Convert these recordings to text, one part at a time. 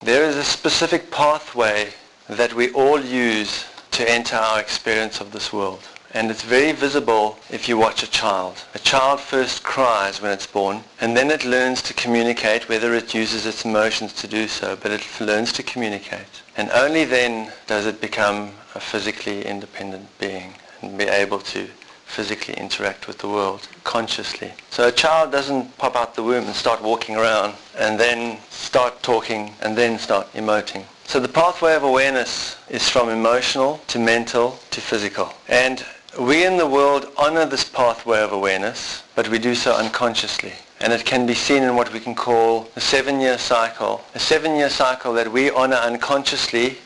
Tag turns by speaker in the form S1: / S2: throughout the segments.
S1: There is a specific pathway that we all use to enter our experience of this world. And it's very visible if you watch a child. A child first cries when it's born, and then it learns to communicate, whether it uses its emotions to do so, but it learns to communicate. And only then does it become a physically independent being and be able to physically interact with the world consciously. So a child doesn't pop out the womb and start walking around and then start talking and then start emoting. So the pathway of awareness is from emotional to mental to physical. And we in the world honor this pathway of awareness, but we do so unconsciously. And it can be seen in what we can call a 7-year cycle. A 7-year cycle that we honor unconsciously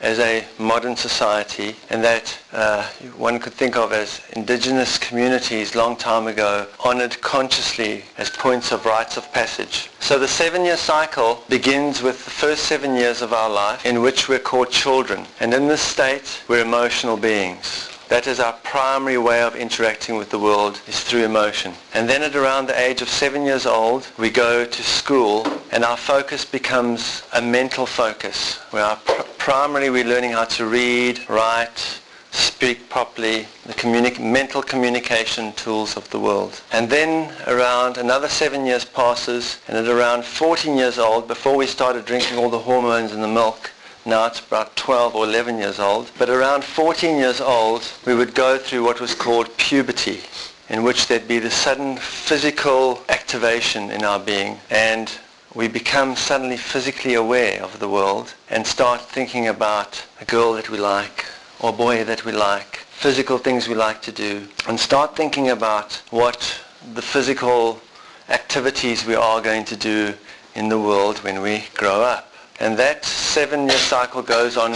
S1: as a modern society, and that one could think of as indigenous communities long time ago honored consciously as points of rites of passage. So the 7-year cycle begins with the first 7 years of our life in which we're called children. And in this state, we're emotional beings. That is our primary way of interacting with the world, is through emotion. And then at around the age of 7 years old, we go to school, and our focus becomes a mental focus, where primarily we're learning how to read, write, speak properly, the mental communication tools of the world. And then around another 7 years passes, and at around 14 years old, before we started drinking all the hormones in the milk, now it's about 12 or 11 years old. But around 14 years old, we would go through what was called puberty, in which there'd be the sudden physical activation in our being. And we become suddenly physically aware of the world and start thinking about a girl that we like or a boy that we like, physical things we like to do, and start thinking about what the physical activities we are going to do in the world when we grow up. And that 7-year cycle goes on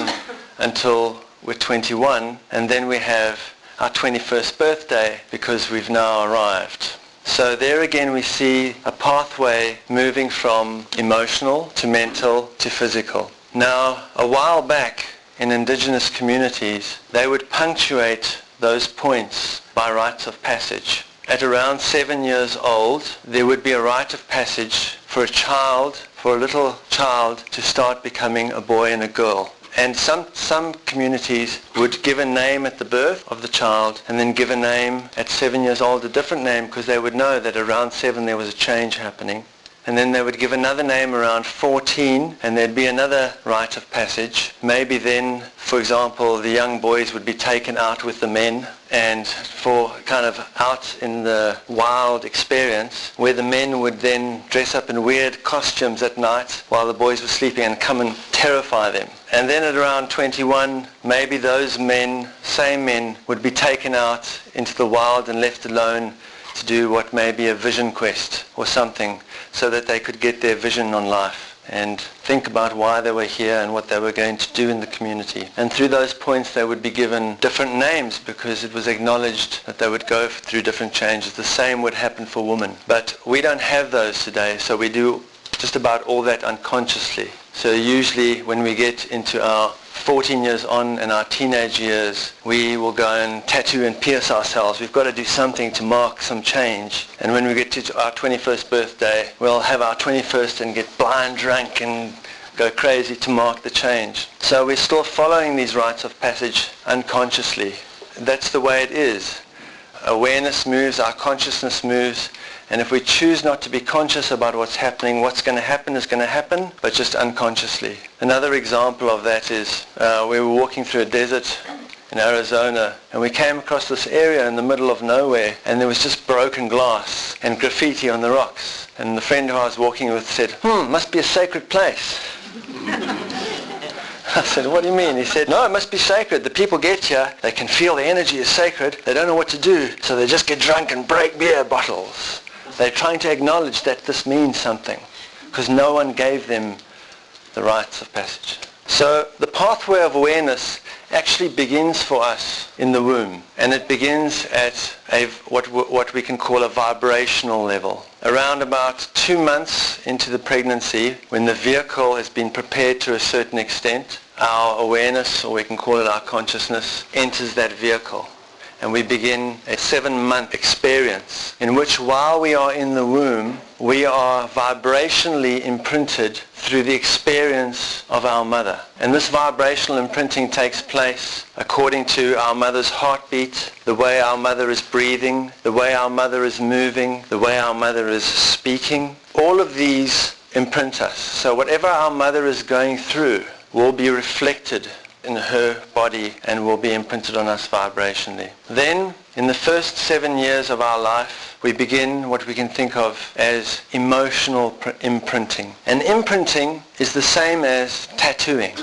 S1: until we're 21, and then we have our 21st birthday because we've now arrived. So there again we see a pathway moving from emotional to mental to physical. Now, a while back in indigenous communities, they would punctuate those points by rites of passage. At around 7 years old, there would be a rite of passage for a little child to start becoming a boy and a girl. And some communities would give a name at the birth of the child and then give a name at 7 years old, a different name, because they would know that around 7 there was a change happening. And then they would give another name around 14, and there'd be another rite of passage. Maybe then, for example, the young boys would be taken out with the men, and for kind of out in the wild experience, where the men would then dress up in weird costumes at night while the boys were sleeping and come and terrify them. And then at around 21, maybe those men, same men, would be taken out into the wild and left alone to do what may be a vision quest or something, so that they could get their vision on life and think about why they were here and what they were going to do in the community. And through those points they would be given different names because it was acknowledged that they would go through different changes. The same would happen for women. But we don't have those today, so we do just about all that unconsciously. So usually when we get into our 14 years on in our teenage years, we will go and tattoo and pierce ourselves. We've got to do something to mark some change. And when we get to our 21st birthday, we'll have our 21st and get blind drunk and go crazy to mark the change. So we're still following these rites of passage unconsciously. That's the way it is. Awareness moves, our consciousness moves, and if we choose not to be conscious about what's happening, what's going to happen is going to happen, but just unconsciously. Another example of that is we were walking through a desert in Arizona, and we came across this area in the middle of nowhere, and there was just broken glass and graffiti on the rocks. And the friend who I was walking with said, must be a sacred place. I said, what do you mean? He said, no, it must be sacred. The people get here, they can feel the energy is sacred, they don't know what to do, so they just get drunk and break beer bottles. They're trying to acknowledge that this means something, because no one gave them the rites of passage. So the pathway of awareness actually begins for us in the womb, and it begins at what we can call a vibrational level. Around about 2 months into the pregnancy, when the vehicle has been prepared to a certain extent, our awareness, or we can call it our consciousness, enters that vehicle. and we begin a 7-month experience in which while we are in the womb, we are vibrationally imprinted through the experience of our mother. And this vibrational imprinting takes place according to our mother's heartbeat, the way our mother is breathing, the way our mother is moving, the way our mother is speaking. All of these imprint us. So whatever our mother is going through will be reflected in her body and will be imprinted on us vibrationally. Then, in the first 7 years of our life, we begin what we can think of as emotional imprinting. And imprinting is the same as tattooing.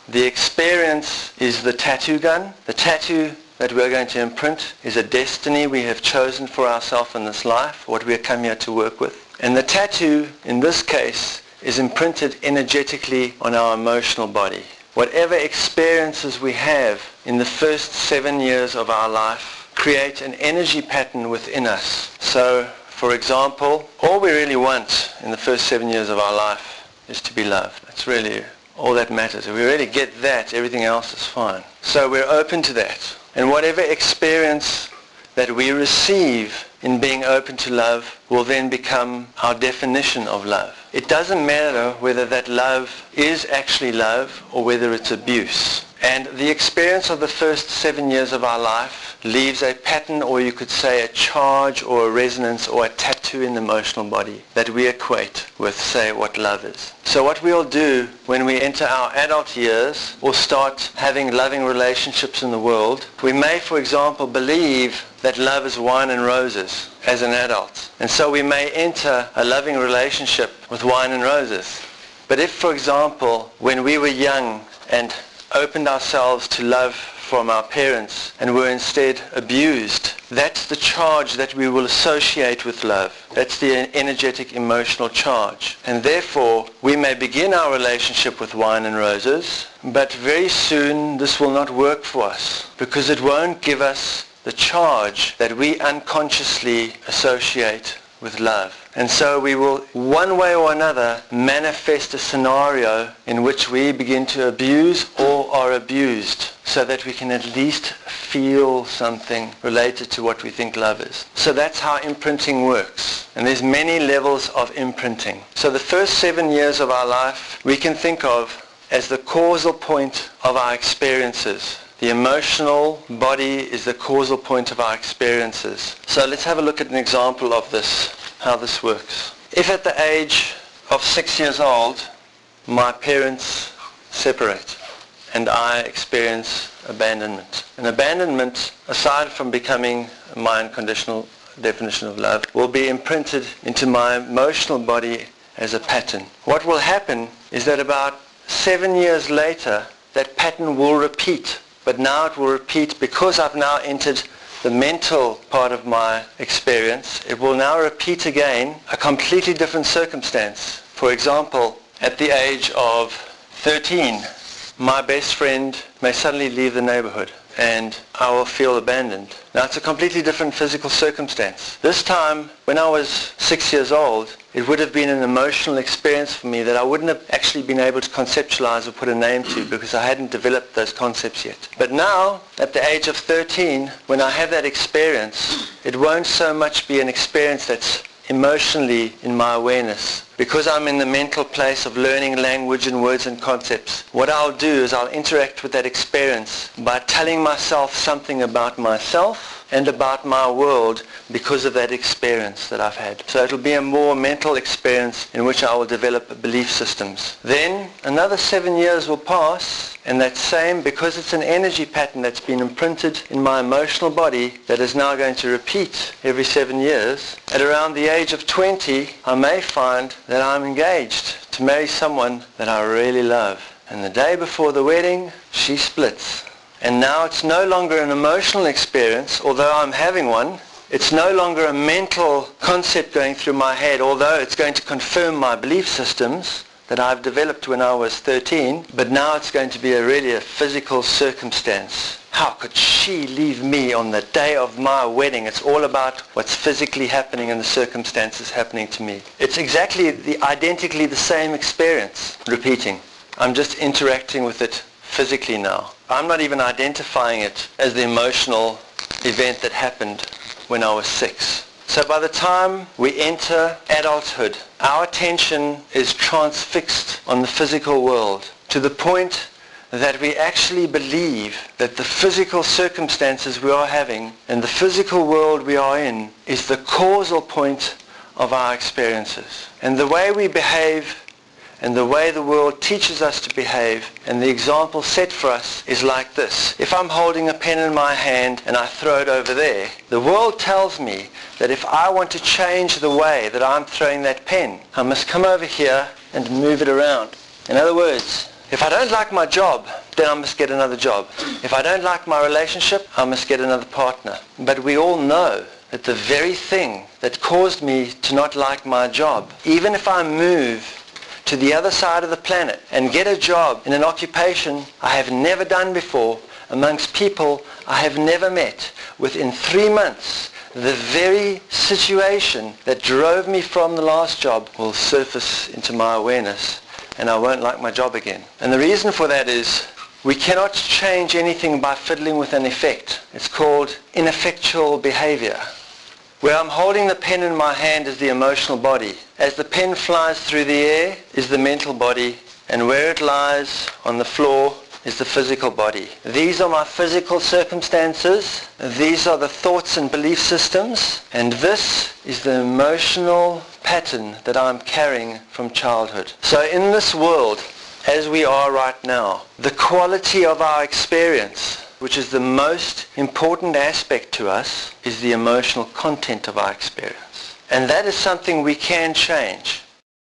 S1: The experience is the tattoo gun. The tattoo that we're going to imprint is a destiny we have chosen for ourselves in this life, what we have come here to work with. And the tattoo, in this case, is imprinted energetically on our emotional body. Whatever experiences we have in the first 7 years of our life create an energy pattern within us. So, for example, all we really want in the first 7 years of our life is to be loved. That's really all that matters. If we really get that, everything else is fine. So we're open to that. And whatever experience that we receive in being open to love will then become our definition of love. It doesn't matter whether that love is actually love or whether it's abuse. And the experience of the first 7 years of our life leaves a pattern, or you could say a charge or a resonance or a tattoo in the emotional body that we equate with, say, what love is. So what we'll do when we enter our adult years or start having loving relationships in the world, we may, for example, believe that love is wine and roses as an adult. And so we may enter a loving relationship with wine and roses. But if, for example, when we were young and opened ourselves to love from our parents and were instead abused, that's the charge that we will associate with love. That's the energetic emotional charge. And therefore, we may begin our relationship with wine and roses, but very soon this will not work for us because it won't give us the charge that we unconsciously associate with love. And so we will, one way or another, manifest a scenario in which we begin to abuse or are abused so that we can at least feel something related to what we think love is. So that's how imprinting works. And there's many levels of imprinting. So the first 7 years of our life we can think of as the causal point of our experiences. The emotional body is the causal point of our experiences. So let's have a look at an example of this, how this works. If at the age of 6 years old, my parents separate and I experience abandonment. And abandonment, aside from becoming my unconditional definition of love, will be imprinted into my emotional body as a pattern. What will happen is that about 7 years later, that pattern will repeat. But now it will repeat because I've now entered the mental part of my experience. It will now repeat again a completely different circumstance. For example, at the age of 13, my best friend may suddenly leave the neighborhood and I will feel abandoned. Now it's a completely different physical circumstance. This time, when I was 6 years old, it would have been an emotional experience for me that I wouldn't have actually been able to conceptualize or put a name to because I hadn't developed those concepts yet. But now, at the age of 13, when I have that experience, it won't so much be an experience that's emotionally in my awareness. Because I'm in the mental place of learning language and words and concepts, what I'll do is I'll interact with that experience by telling myself something about myself and about my world because of that experience that I've had. So it'll be a more mental experience in which I will develop belief systems. Then another 7 years will pass, and that same, because it's an energy pattern that's been imprinted in my emotional body that is now going to repeat every 7 years, at around the age of 20, I may find that I'm engaged to marry someone that I really love. And the day before the wedding, she splits. And now it's no longer an emotional experience, although I'm having one. It's no longer a mental concept going through my head, although it's going to confirm my belief systems that I've developed when I was 13. But now it's going to be really a physical circumstance. How could she leave me on the day of my wedding? It's all about what's physically happening and the circumstances happening to me. It's identically the same experience, repeating. I'm just interacting with it physically now. I'm not even identifying it as the emotional event that happened when I was 6. So by the time we enter adulthood, our attention is transfixed on the physical world to the point that we actually believe that the physical circumstances we are having and the physical world we are in is the causal point of our experiences. And the way we behave and the way the world teaches us to behave and the example set for us is like this. If I'm holding a pen in my hand and I throw it over there, the world tells me that if I want to change the way that I'm throwing that pen, I must come over here and move it around. In other words, if I don't like my job, then I must get another job. If I don't like my relationship, I must get another partner. But we all know that the very thing that caused me to not like my job, even if I move to the other side of the planet and get a job in an occupation I have never done before, amongst people I have never met, within 3 months, the very situation that drove me from the last job will surface into my awareness and I won't like my job again. And the reason for that is we cannot change anything by fiddling with an effect. It's called ineffectual behavior. Where I'm holding the pen in my hand is the emotional body. As the pen flies through the air is the mental body, and where it lies on the floor is the physical body. These are my physical circumstances. These are the thoughts and belief systems, and this is the emotional pattern that I'm carrying from childhood. So in this world, as we are right now, the quality of our experience, which is the most important aspect to us, is the emotional content of our experience. And that is something we can change.